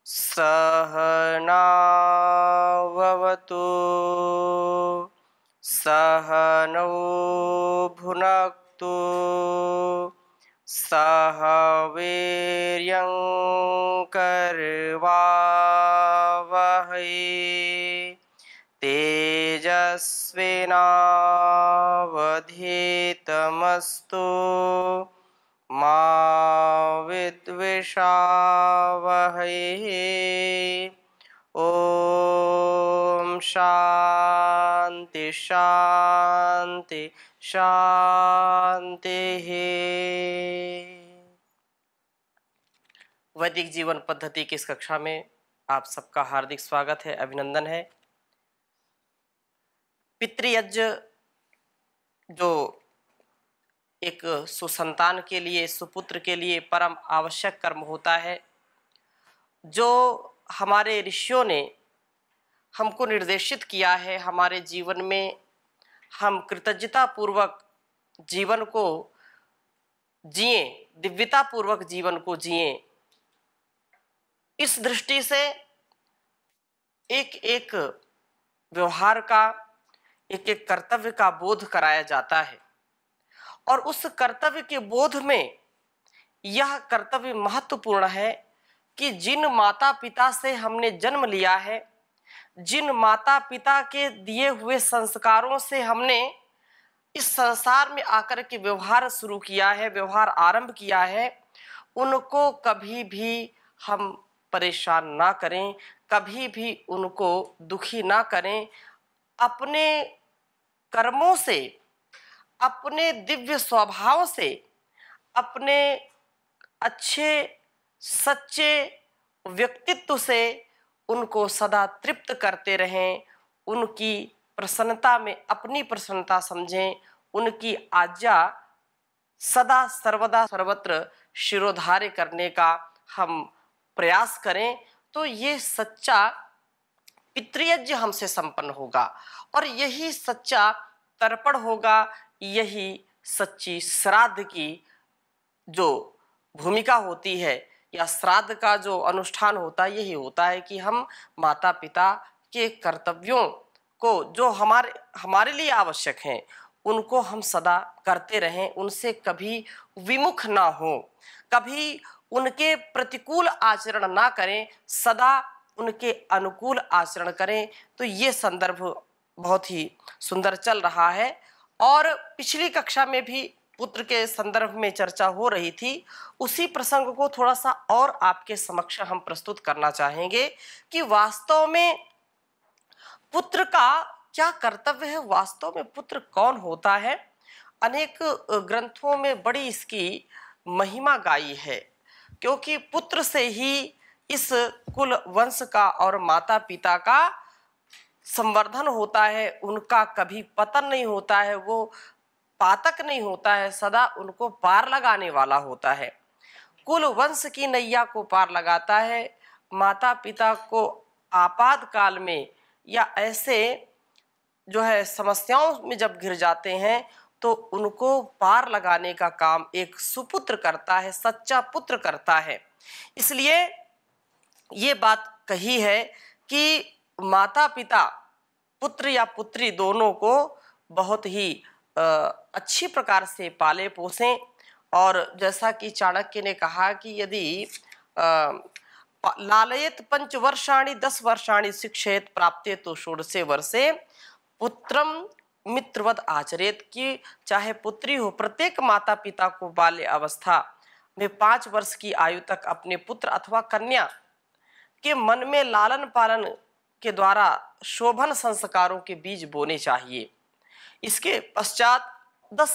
सहनाववतु सहनौ भुनक्तु सह वीर्यं करवावहै तेजस्विनावधीतमस्तु मा विद्विषावहै। ओम शांति शांति शांति। वैदिक जीवन पद्धति की इस कक्षा में आप सबका हार्दिक स्वागत है, अभिनंदन है। पितृयज्ञ जो एक सुसंतान के लिए, सुपुत्र के लिए परम आवश्यक कर्म होता है, जो हमारे ऋषियों ने हमको निर्देशित किया है, हमारे जीवन में हम कृतज्ञता पूर्वक जीवन को जिए, दिव्यता पूर्वक जीवन को जिए। इस दृष्टि से एक एक व्यवहार का, एक एक कर्तव्य का बोध कराया जाता है और उस कर्तव्य के बोध में यह कर्तव्य महत्वपूर्ण है कि जिन माता पिता से हमने जन्म लिया है, जिन माता पिता के दिए हुए संस्कारों से हमने इस संसार में आकर के व्यवहार शुरू किया है, व्यवहार आरंभ किया है, उनको कभी भी हम परेशान ना करें, कभी भी उनको दुखी ना करें। अपने कर्मों से, अपने दिव्य स्वभाव से, अपने अच्छे सच्चे व्यक्तित्व से उनको सदा तृप्त करते रहें, उनकी प्रसन्नता में अपनी प्रसन्नता समझें, उनकी आज्ञा सदा सर्वदा सर्वत्र शिरोधार्य करने का हम प्रयास करें, तो ये सच्चा पितृयज्ञ हमसे संपन्न होगा और यही सच्चा तर्पण होगा, यही सच्ची श्राद्ध की जो भूमिका होती है या श्राद्ध का जो अनुष्ठान होता है, यही होता है कि हम माता पिता के कर्तव्यों को जो हमारे लिए आवश्यक हैं, उनको हम सदा करते रहें, उनसे कभी विमुख ना हो, कभी उनके प्रतिकूल आचरण ना करें, सदा उनके अनुकूल आचरण करें। तो ये संदर्भ बहुत ही सुंदर चल रहा है और पिछली कक्षा में भी पुत्र के संदर्भ में चर्चा हो रही थी। उसी प्रसंग को थोड़ा सा और आपके समक्ष हम प्रस्तुत करना चाहेंगे कि वास्तव में पुत्र का क्या कर्तव्य है, वास्तव में पुत्र कौन होता है। अनेक ग्रंथों में बड़ी इसकी महिमा गाई है, क्योंकि पुत्र से ही इस कुल वंश का और माता पिता का संवर्धन होता है, उनका कभी पतन नहीं होता है, वो पातक नहीं होता है, सदा उनको पार लगाने वाला होता है, कुल वंश की नैया को पार लगाता है। माता पिता को आपातकाल में या ऐसे जो है समस्याओं में जब घिर जाते हैं, तो उनको पार लगाने का काम एक सुपुत्र करता है, सच्चा पुत्र करता है। इसलिए ये बात कही है कि माता पिता पुत्र या पुत्री दोनों को बहुत ही अच्छी प्रकार से पाले पोसें। और जैसा कि चाणक्य ने कहा कि यदि लालयेत 5 वर्षाणि 10 वर्षाणि शिक्षेत प्राप्ते तो षोडशे वर्षे पुत्रम मित्रवत आचरेत, कि चाहे पुत्री हो, प्रत्येक माता पिता को बाल्य अवस्था में 5 वर्ष की आयु तक अपने पुत्र अथवा कन्या के मन में लालन पालन के द्वारा शोभन संस्कारों के बीज बोने चाहिए। इसके पश्चात 10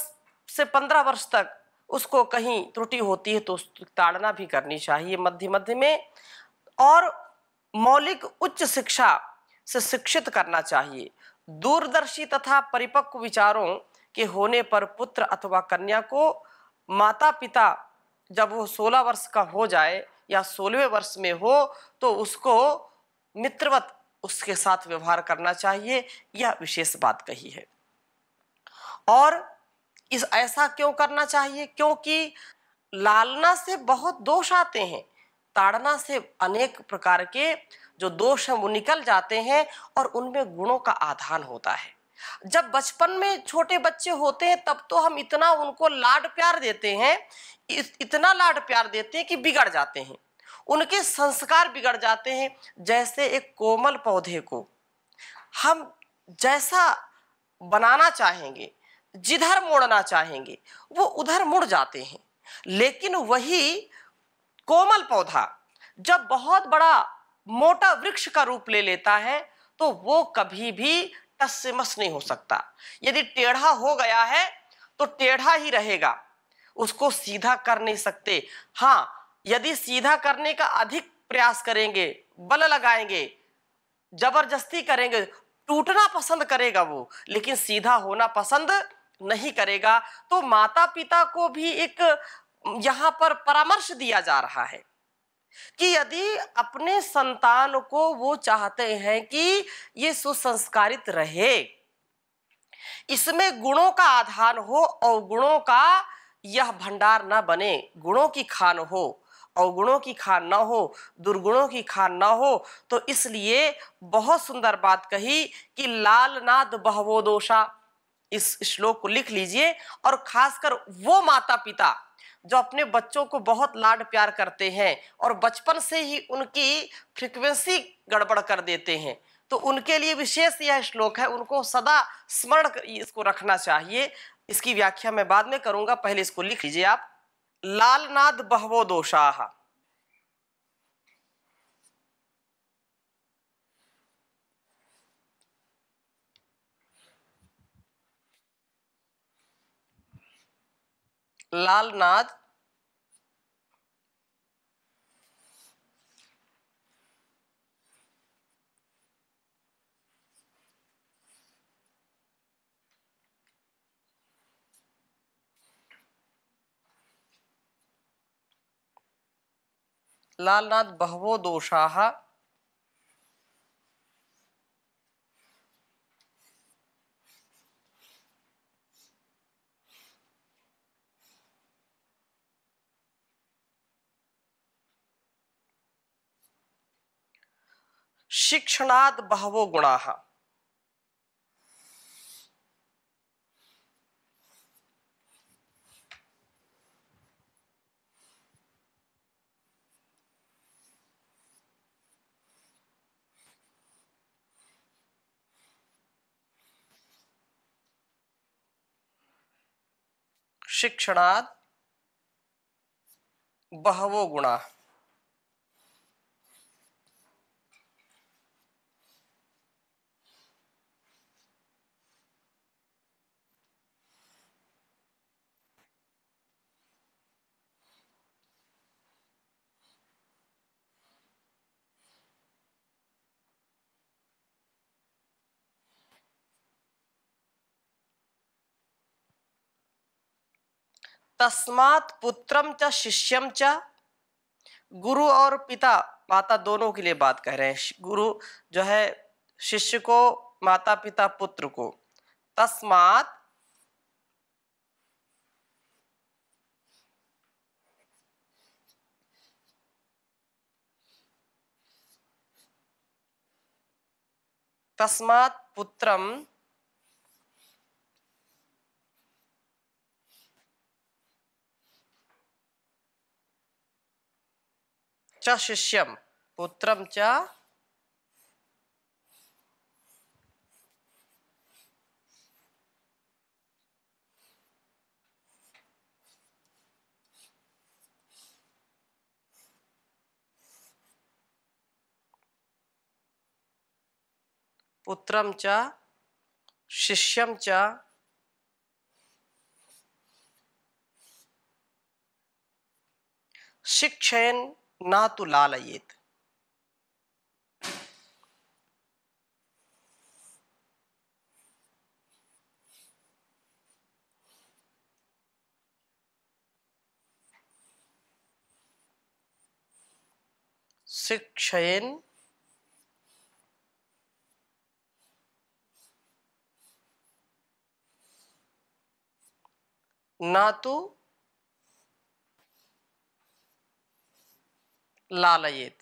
से 15 वर्ष तक उसको कहीं त्रुटि होती है तो ताड़ना भी करनी चाहिए मध्य मध्य में, और मौलिक उच्च शिक्षा से शिक्षित करना चाहिए। दूरदर्शी तथा परिपक्व विचारों के होने पर पुत्र अथवा कन्या को माता पिता जब वो 16 वर्ष का हो जाए या 16वें वर्ष में हो, तो उसको मित्रवत उसके साथ व्यवहार करना चाहिए। यह विशेष बात कही है। और इस ऐसा क्यों करना चाहिए? क्योंकि लालना से बहुत दोष आते हैं। ताड़ना से अनेक प्रकार के जो दोष हैं वो निकल जाते हैं और उनमें गुणों का आधान होता है। जब बचपन में छोटे बच्चे होते हैं तब तो हम इतना उनको लाड प्यार देते हैं, इतना लाड प्यार देते हैं कि बिगड़ जाते हैं, उनके संस्कार बिगड़ जाते हैं। जैसे एक कोमल पौधे को हम जैसा बनाना चाहेंगे, जिधर मोड़ना चाहेंगे वो उधर मुड़ जाते हैं। लेकिन वही कोमल पौधा जब बहुत बड़ा मोटा वृक्ष का रूप ले लेता है तो वो कभी भी टस से मस नहीं हो सकता। यदि टेढ़ा हो गया है तो टेढ़ा ही रहेगा, उसको सीधा कर नहीं सकते। हाँ, यदि सीधा करने का अधिक प्रयास करेंगे, बल लगाएंगे, जबरदस्ती करेंगे, टूटना पसंद करेगा वो, लेकिन सीधा होना पसंद नहीं करेगा। तो माता पिता को भी एक यहाँ पर परामर्श दिया जा रहा है कि यदि अपने संतान को वो चाहते हैं कि ये सुसंस्कारित रहे, इसमें गुणों का आधान हो और गुणों का यह भंडार न बने, गुणों की खान हो, अवगुणों की खान ना हो, दुर्गुणों की खान ना हो। तो इसलिए बहुत सुंदर बात कही कि लाल नाद बहवो दोषा, इस श्लोक को लिख लीजिए। और खासकर वो माता पिता जो अपने बच्चों को बहुत लाड प्यार करते हैं और बचपन से ही उनकी फ्रीक्वेंसी गड़बड़ कर देते हैं, तो उनके लिए विशेष यह श्लोक है, उनको सदा स्मरण इसको रखना चाहिए। इसकी व्याख्या मैं बाद में करूंगा, पहले इसको लिख लीजिए आप। लालनाद बहवो दोषाः, लालनाद लालनाद बहवो दोषाः शिक्षणाद बहवो गुणाः। शिक्षणाद बहवो गुणाः। तस्मात् पुत्रम च शिष्यम च, गुरु और पिता माता दोनों के लिए बात कह रहे हैं। गुरु जो है शिष्य को, माता पिता पुत्र को। तस्मात् तस्मात् पुत्रम च शिष्यम, पुत्रम च पुत्रम च शिष्यम च शिक्षयन् न तु लालयेत्। शिक्षयन् न तु लालयेत।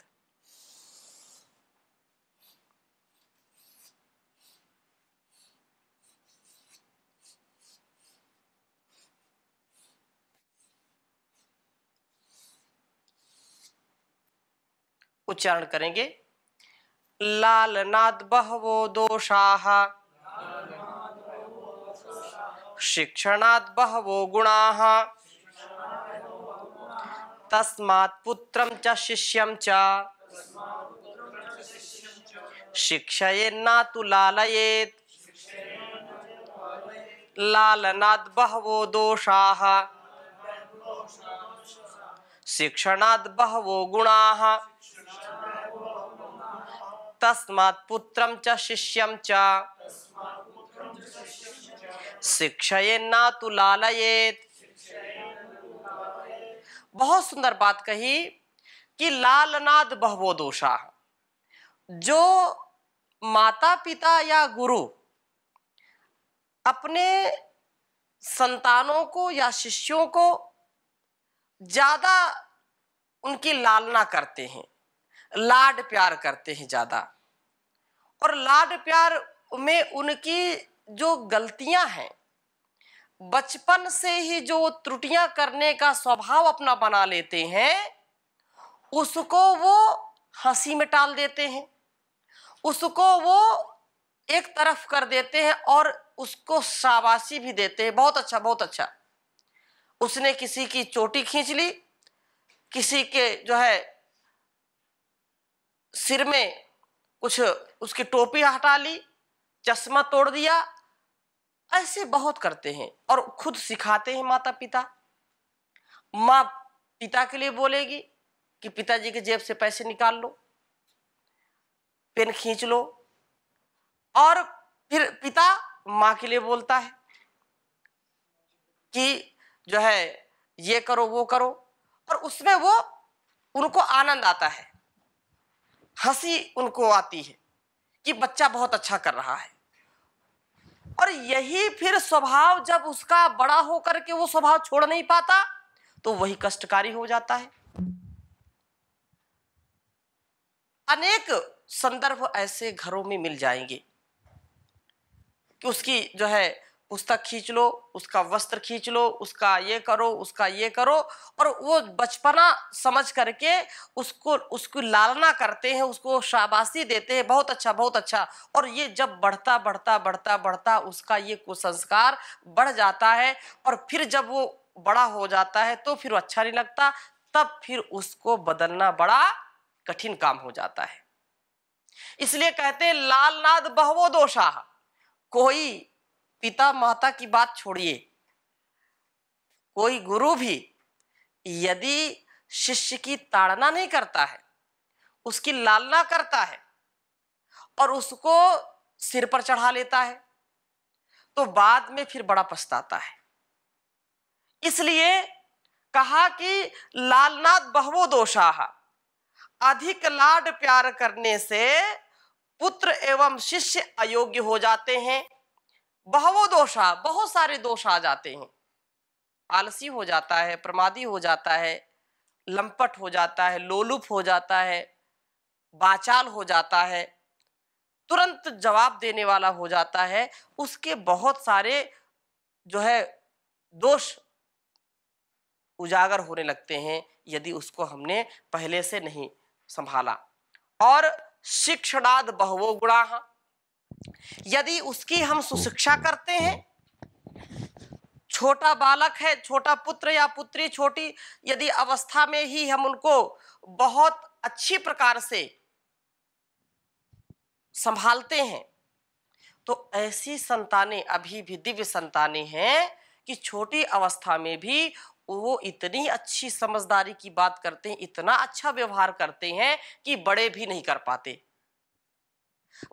उच्चारण करेंगे, लालनाद बहवो दोषाः शिक्षणात् बहवो गुणाः तस्मात् पुत्रं च शिष्यं च शिक्षयेन्नातु लालयेत्। लालनात् बहवो दोषाः शिक्षणात् बहवो गुणाः तस्मात् पुत्रं च शिष्यं च शिक्षयेन्नातु लालयेत्। बहुत सुंदर बात कही कि लालनाद बहवो दोषा। जो माता पिता या गुरु अपने संतानों को या शिष्यों को ज्यादा उनकी लालना करते हैं, लाड प्यार करते हैं ज्यादा, और लाड प्यार में उनकी जो गलतियां हैं, बचपन से ही जो त्रुटियां करने का स्वभाव अपना बना लेते हैं, उसको वो हंसी में टाल देते हैं, उसको वो एक तरफ कर देते हैं और उसको शाबाशी भी देते हैं, बहुत अच्छा बहुत अच्छा। उसने किसी की चोटी खींच ली, किसी के जो है सिर में कुछ उसकी टोपी हटा ली, चश्मा तोड़ दिया, ऐसे बहुत करते हैं और खुद सिखाते हैं माता पिता। माँ पिता के लिए बोलेगी कि पिताजी के जेब से पैसे निकाल लो, पेन खींच लो, और फिर पिता माँ के लिए बोलता है कि जो है ये करो वो करो, और उसमें वो उनको आनंद आता है, हंसी उनको आती है कि बच्चा बहुत अच्छा कर रहा है। और यही फिर स्वभाव जब उसका बड़ा होकर के वो स्वभाव छोड़ नहीं पाता तो वही कष्टकारी हो जाता है। अनेक संदर्भ ऐसे घरों में मिल जाएंगे कि उसकी जो है पुस्तक खींच लो, उसका वस्त्र खींच लो, उसका ये करो, उसका ये करो, और वो बचपना समझ करके उसको लालना करते हैं, उसको शाबाशी देते हैं, बहुत अच्छा बहुत अच्छा। और ये जब बढ़ता बढ़ता बढ़ता बढ़ता उसका ये कुसंस्कार बढ़ जाता है, और फिर जब वो बड़ा हो जाता है तो फिर अच्छा नहीं लगता, तब फिर उसको बदलना बड़ा कठिन काम हो जाता है। इसलिए कहते हैं लालनाद बहवो दोषा। कोई पिता माता की बात छोड़िए, कोई गुरु भी यदि शिष्य की ताड़ना नहीं करता है, उसकी लालना करता है और उसको सिर पर चढ़ा लेता है, तो बाद में फिर बड़ा पछताता है। इसलिए कहा कि लालनाद बहवो दोषाः, अधिक लाड प्यार करने से पुत्र एवं शिष्य अयोग्य हो जाते हैं। बहवो दोषा, बहुत सारे दोष आ जाते हैं, आलसी हो जाता है, प्रमादी हो जाता है, लंपट हो जाता है, लोलुप हो जाता है, बाचाल हो जाता है, तुरंत जवाब देने वाला हो जाता है। उसके बहुत सारे जो है दोष उजागर होने लगते हैं यदि उसको हमने पहले से नहीं संभाला। और शिक्षणाद बहवो गुणाः, यदि उसकी हम सुशिक्षा करते हैं, छोटा बालक है, छोटा पुत्र या पुत्री, छोटी यदि अवस्था में ही हम उनको बहुत अच्छी प्रकार से संभालते हैं, तो ऐसी संतानें अभी भी दिव्य संतानें हैं कि छोटी अवस्था में भी वो इतनी अच्छी समझदारी की बात करते हैं, इतना अच्छा व्यवहार करते हैं कि बड़े भी नहीं कर पाते।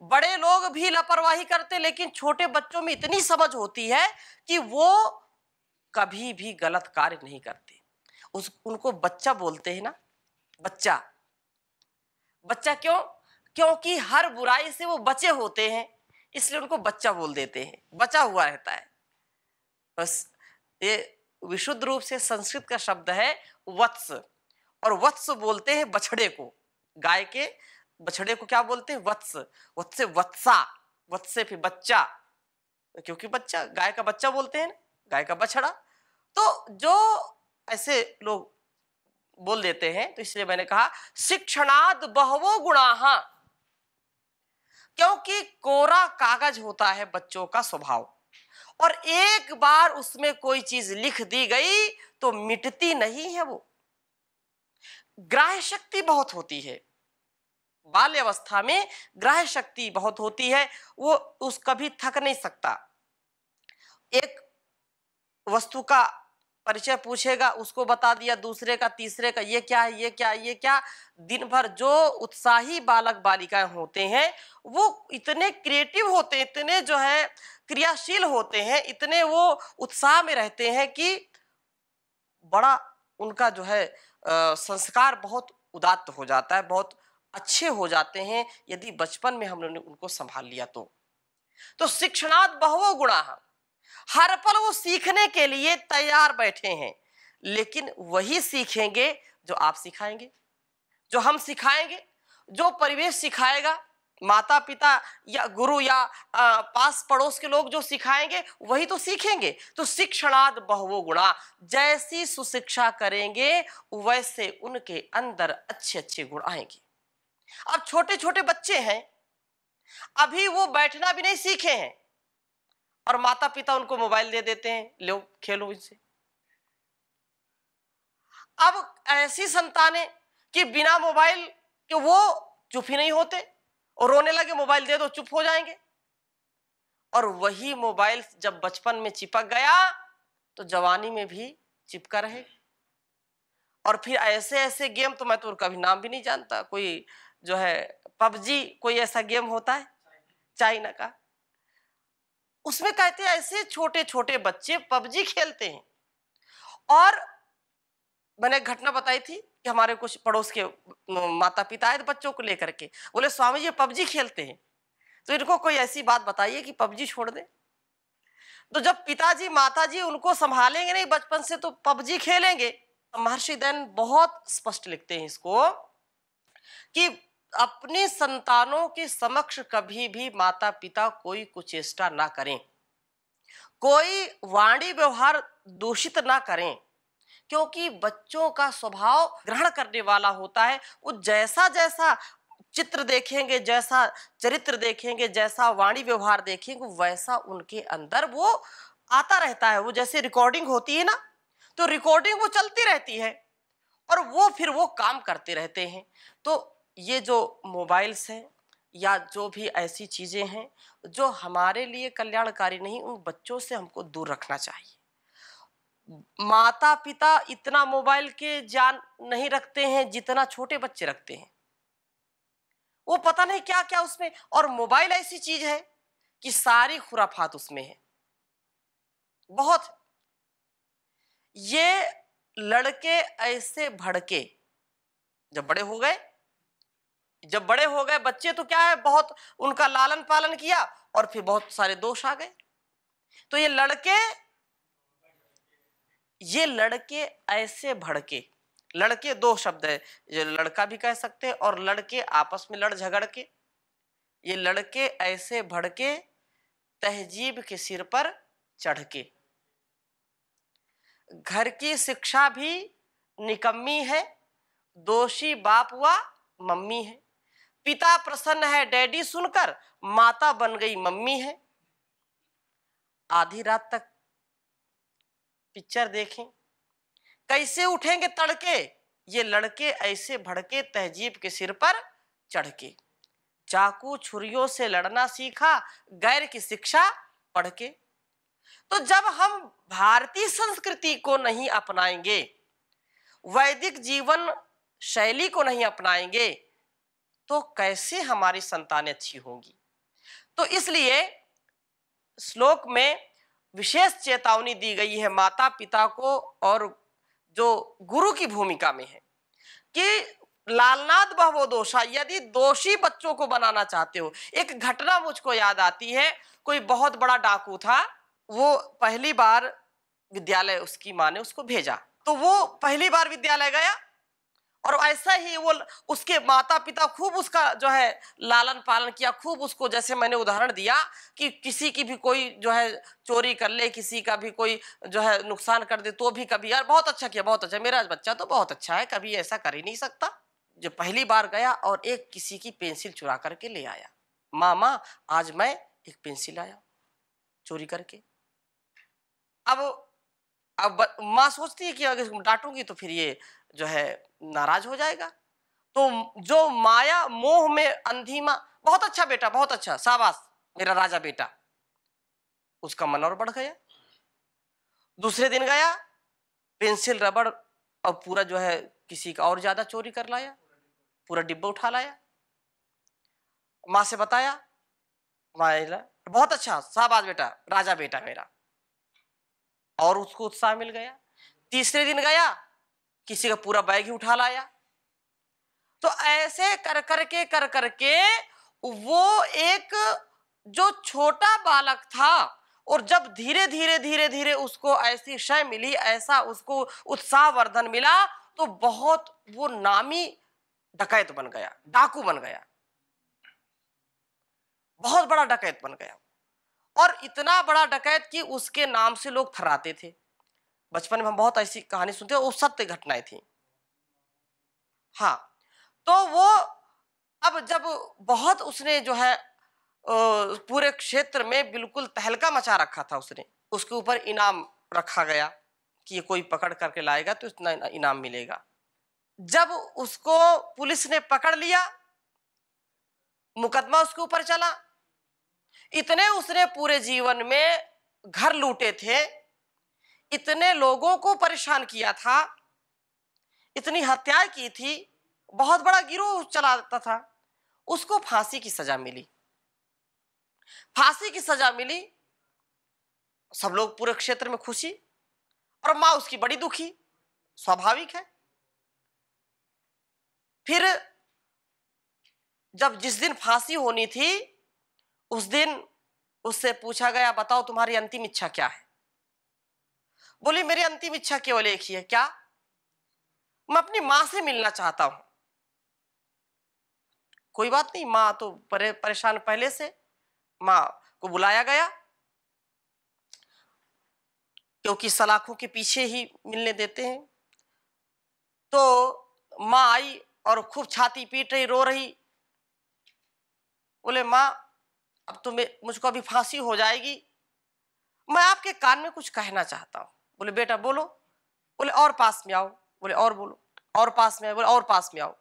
बड़े लोग भी लापरवाही करते, लेकिन छोटे बच्चों में इतनी समझ होती है कि वो कभी भी गलत कार्य नहीं करते। उनको बच्चा बोलते हैं ना, बच्चा। बच्चा क्यों? क्योंकि हर बुराई से वो बचे होते हैं, इसलिए उनको बच्चा बोल देते हैं, बचा हुआ रहता है। बस ये विशुद्ध रूप से संस्कृत का शब्द है वत्स, और वत्स बोलते हैं बछड़े को। गाय के बछड़े को क्या बोलते हैं? वत्स। वत्स से वत्सा, वत्स से फिर बच्चा, क्योंकि बच्चा गाय का बच्चा बोलते हैं ना, गाय का बछड़ा। तो जो ऐसे लोग बोल देते हैं, तो इसलिए मैंने कहा शिक्षणाद बहवो गुणाः, क्योंकि कोरा कागज होता है बच्चों का स्वभाव, और एक बार उसमें कोई चीज लिख दी गई तो मिटती नहीं है। वो ग्राह्य शक्ति बहुत होती है, बाल्य अवस्था में ग्राह्य शक्ति बहुत होती है, वो उस कभी थक नहीं सकता। एक वस्तु का परिचय पूछेगा, उसको बता दिया, दूसरे का, तीसरे का, ये क्या है, ये क्या, ये क्या। दिन भर जो उत्साही बालक बालिकाएं होते हैं वो इतने क्रिएटिव होते हैं, इतने जो है क्रियाशील होते हैं, इतने वो उत्साह में रहते हैं कि बड़ा उनका जो है संस्कार बहुत उदात्त हो जाता है, बहुत अच्छे हो जाते हैं यदि बचपन में हमने उनको संभाल लिया तो शिक्षणात् बहवो गुणाः, हर पल वो सीखने के लिए तैयार बैठे हैं, लेकिन वही सीखेंगे जो आप सिखाएंगे, जो हम सिखाएंगे, जो परिवेश सिखाएगा, माता पिता या गुरु या पास पड़ोस के लोग जो सिखाएंगे वही तो सीखेंगे। तो शिक्षणाद बहवो गुणा, जैसी सुशिक्षा करेंगे वैसे उनके अंदर अच्छे अच्छे गुण आएंगे। अब छोटे छोटे बच्चे हैं, अभी वो बैठना भी नहीं सीखे हैं, और माता पिता उनको मोबाइल दे देते हैं, लो खेलो इनसे। अब ऐसी संतानें कि बिना मोबाइल के वो चुप ही नहीं होते, और रोने लगे मोबाइल दे दो चुप हो जाएंगे, और वही मोबाइल जब बचपन में चिपक गया तो जवानी में भी चिपका रहे। और फिर ऐसे ऐसे गेम, तो मैं तो कभी नाम भी नहीं जानता, कोई जो है पबजी, कोई ऐसा गेम होता है चाइना का, उसमें कहते हैं ऐसे छोटे छोटे बच्चे पबजी खेलते हैं। और मैंने एक घटना बताई थी कि हमारे कुछ पड़ोस के माता पिता आए बच्चों को लेकर के, बोले स्वामी जी पबजी खेलते हैं, तो इनको कोई ऐसी बात बताइए कि पबजी छोड़ दे। तो जब पिताजी माताजी उनको संभालेंगे नहीं बचपन से तो पबजी खेलेंगे। महर्षि दयान बहुत स्पष्ट लिखते हैं इसको कि अपनी संतानों के समक्ष कभी भी माता पिता कोई कुचेष्टा ना करें, कोई वाणी व्यवहार दूषित ना करें, क्योंकि बच्चों का स्वभाव ग्रहण करने वाला होता है। वो जैसा जैसा चित्र देखेंगे, जैसा चरित्र देखेंगे, जैसा वाणी व्यवहार देखेंगे, वैसा उनके अंदर वो आता रहता है। वो जैसे रिकॉर्डिंग होती है ना, तो रिकॉर्डिंग वो चलती रहती है और वो फिर वो काम करते रहते हैं। तो ये जो मोबाइल्स हैं या जो भी ऐसी चीजें हैं जो हमारे लिए कल्याणकारी नहीं, उन बच्चों से हमको दूर रखना चाहिए। माता पिता इतना मोबाइल के ज्ञान नहीं रखते हैं जितना छोटे बच्चे रखते हैं। वो पता नहीं क्या क्या उसमें, और मोबाइल ऐसी चीज है कि सारी खुराफात उसमें है बहुत। ये लड़के ऐसे भड़के, जब बड़े हो गए, बच्चे तो क्या है, बहुत उनका लालन पालन किया और फिर बहुत सारे दोष आ गए। तो ये लड़के ऐसे भड़के, लड़के दो शब्द है, ये लड़का भी कह सकते हैं और लड़के आपस में लड़ झगड़ के, ये लड़के ऐसे भड़के तहजीब के सिर पर चढ़ के। घर की शिक्षा भी निकम्मी है, दोषी बाप व मम्मी है। पिता प्रसन्न है डैडी सुनकर, माता बन गई मम्मी है। आधी रात तक पिक्चर देखें, कैसे उठेंगे तड़के, ये लड़के ऐसे भड़के तहजीब के सिर पर चढ़ के। चाकू छुरियों से लड़ना सीखा गैर की शिक्षा पढ़ के। तो जब हम भारतीय संस्कृति को नहीं अपनाएंगे, वैदिक जीवन शैली को नहीं अपनाएंगे, तो कैसे हमारी संतानें अच्छी होंगी। तो इसलिए श्लोक में विशेष चेतावनी दी गई है माता पिता को और जो गुरु की भूमिका में है कि लालनाद बहवो दोषा, यदि दोषी बच्चों को बनाना चाहते हो। एक घटना मुझको याद आती है, कोई बहुत बड़ा डाकू था, वो पहली बार विद्यालय, उसकी माँ ने उसको भेजा, तो वो पहली बार विद्यालय गया और ऐसा ही वो उसके माता पिता खूब उसका जो है लालन पालन किया, खूब उसको, जैसे मैंने उदाहरण दिया कि किसी की भी कोई जो है चोरी कर ले, किसी का भी कोई जो है नुकसान कर दे तो भी कभी यार बहुत अच्छा किया, बहुत अच्छा, मेरा बच्चा तो बहुत अच्छा है, कभी ऐसा कर ही नहीं सकता। जो पहली बार गया और एक किसी की पेंसिल चुरा करके ले आया, मामा आज मैं एक पेंसिल आया चोरी करके। अब माँ सोचती है कि अगर डांटूंगी तो फिर ये जो है नाराज हो जाएगा, तो जो माया मोह में अंधी माँ, बहुत अच्छा बेटा, बहुत अच्छा, शाबाश मेरा राजा बेटा, उसका मन और बढ़ गया। दूसरे दिन गया, पेंसिल रबड़ और पूरा जो है किसी का और ज्यादा चोरी कर लाया, पूरा डिब्बा उठा लाया। माँ से बताया, माँ बहुत अच्छा, शाबाश बेटा, राजा बेटा मेरा, और उसको उत्साह मिल गया। तीसरे दिन गया, किसी का पूरा बैग ही उठा लाया। तो ऐसे कर करके वो एक जो छोटा बालक था, और जब धीरे धीरे धीरे धीरे उसको ऐसी शय मिली, ऐसा उसको उत्साहवर्धन मिला, तो बहुत वो नामी डकैत बन गया, डाकू बन गया, बहुत बड़ा डकैत बन गया। और इतना बड़ा डकैत कि उसके नाम से लोग थर्राते थे। बचपन में हम बहुत ऐसी कहानी सुनते हैं, वो सत्य घटनाएं थी। हाँ, तो वो अब जब बहुत उसने जो है पूरे क्षेत्र में बिल्कुल तहलका मचा रखा था, उसने उसके ऊपर इनाम रखा गया कि ये कोई पकड़ करके लाएगा तो इतना इनाम मिलेगा। जब उसको पुलिस ने पकड़ लिया, मुकदमा उसके ऊपर चला, इतने उसने पूरे जीवन में घर लूटे थे, इतने लोगों को परेशान किया था, इतनी हत्याएं की थी, बहुत बड़ा गिरोह चलाता था। उसको फांसी की सजा मिली, फांसी की सजा मिली। सब लोग पूरे क्षेत्र में खुशी, और मां उसकी बड़ी दुखी, स्वाभाविक है। फिर जब जिस दिन फांसी होनी थी, उस दिन उससे पूछा गया, बताओ तुम्हारी अंतिम इच्छा क्या है? बोली मेरी अंतिम इच्छा केवल एक ही है। क्या? मैं अपनी मां से मिलना चाहता हूं। कोई बात नहीं, मां तो परेशान पहले से। मां को बुलाया गया, क्योंकि सलाखों के पीछे ही मिलने देते हैं। तो मां आई और खूब छाती पीट रही, रो रही। बोले मां अब तो मुझको अभी फांसी हो जाएगी, मैं आपके कान में कुछ कहना चाहता हूं। बोले बेटा बोलो। बोले और पास में आओ। बोले और बोलो, और पास में आओ। बोले और पास में आओ।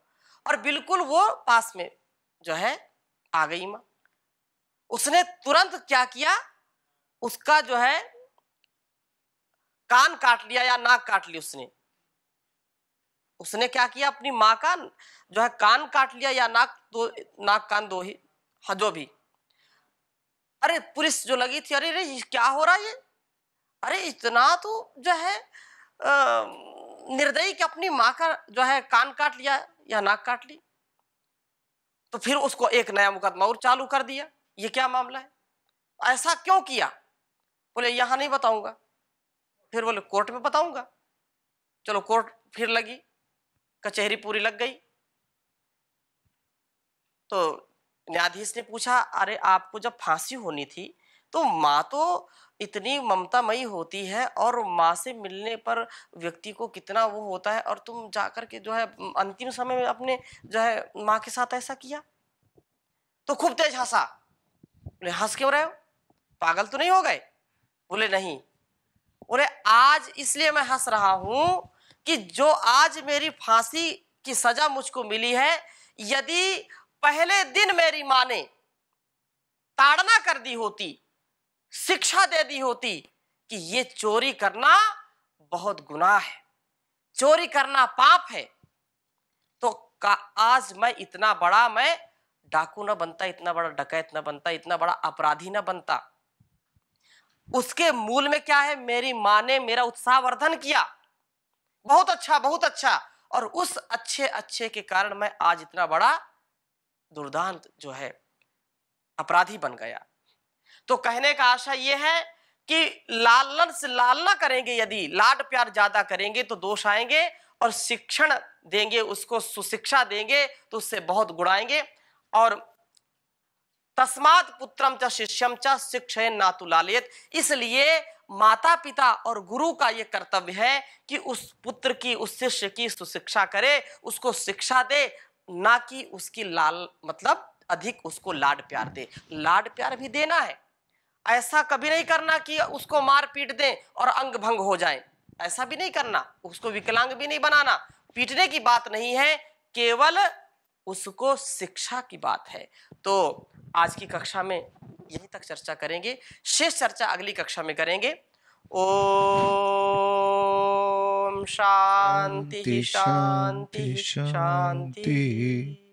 और बिल्कुल वो पास में जो है आ गई मां। उसने तुरंत क्या किया, उसका जो है कान काट लिया या नाक काट ली। उसने क्या किया, अपनी माँ का जो है कान काट लिया या नाक कान दो ही, हाँ जो भी। अरे पुलिस जो लगी थी, अरे अरे क्या हो रहा है ये, अरे इतना तो जो है निर्दयी कि अपनी माँ का जो है कान काट लिया या नाक काट ली। तो फिर उसको एक नया मुकदमा और चालू कर दिया, ये क्या मामला है, ऐसा क्यों किया? बोले यहां नहीं बताऊंगा। फिर बोले कोर्ट में बताऊंगा। चलो कोर्ट फिर लगी, कचहरी पूरी लग गई। तो न्यायाधीश ने पूछा, अरे आपको जब फांसी होनी थी तो माँ तो इतनी ममतामयी होती है, और माँ से मिलने पर व्यक्ति को कितना वो होता है, और तुम जाकर के जो है अंतिम समय में अपने जो है माँ के साथ ऐसा किया। तो खूब तेज हंसा। बोले हंस क्यों रहे हो, पागल तो नहीं हो गए? बोले नहीं। बोले आज इसलिए मैं हंस रहा हूं कि जो आज मेरी फांसी की सजा मुझको मिली है, यदि पहले दिन मेरी मां ने ताड़ना कर दी होती, शिक्षा दे दी होती कि ये चोरी करना बहुत गुनाह है, चोरी करना पाप है, तो आज मैं इतना बड़ा मैं डाकू न बनता, इतना बड़ा डकैत न बनता, इतना बड़ा अपराधी न बनता। उसके मूल में क्या है, मेरी मां ने मेरा उत्साहवर्धन किया, बहुत अच्छा बहुत अच्छा, और उस अच्छे अच्छे के कारण मैं आज इतना बड़ा दुर्दांत जो है अपराधी बन गया। तो कहने का आशा यह है कि लालन से लालना करेंगे, यदि लाड प्यार ज्यादा करेंगे तो दोष आएंगे, और शिक्षण देंगे, उसको सुशिक्षा देंगे तो उससे बहुत गुणाएंगे। और तस्मात् पुत्रम च शिष्यम च शिक्षयेन् नातु लालयेत्, इसलिए माता पिता और गुरु का यह कर्तव्य है कि उस पुत्र की, उस शिष्य की सुशिक्षा करे, उसको शिक्षा दे, ना कि उसकी लाल मतलब अधिक उसको लाड प्यार दे। लाड प्यार भी देना है, ऐसा कभी नहीं करना कि उसको मार पीट दें और अंग भंग हो जाए, ऐसा भी नहीं करना, उसको विकलांग भी नहीं बनाना। पीटने की बात नहीं है, केवल उसको शिक्षा की बात है। तो आज की कक्षा में यहीं तक चर्चा करेंगे, शेष चर्चा अगली कक्षा में करेंगे। ओम शांति शांति शांति शांति शांति। शांति।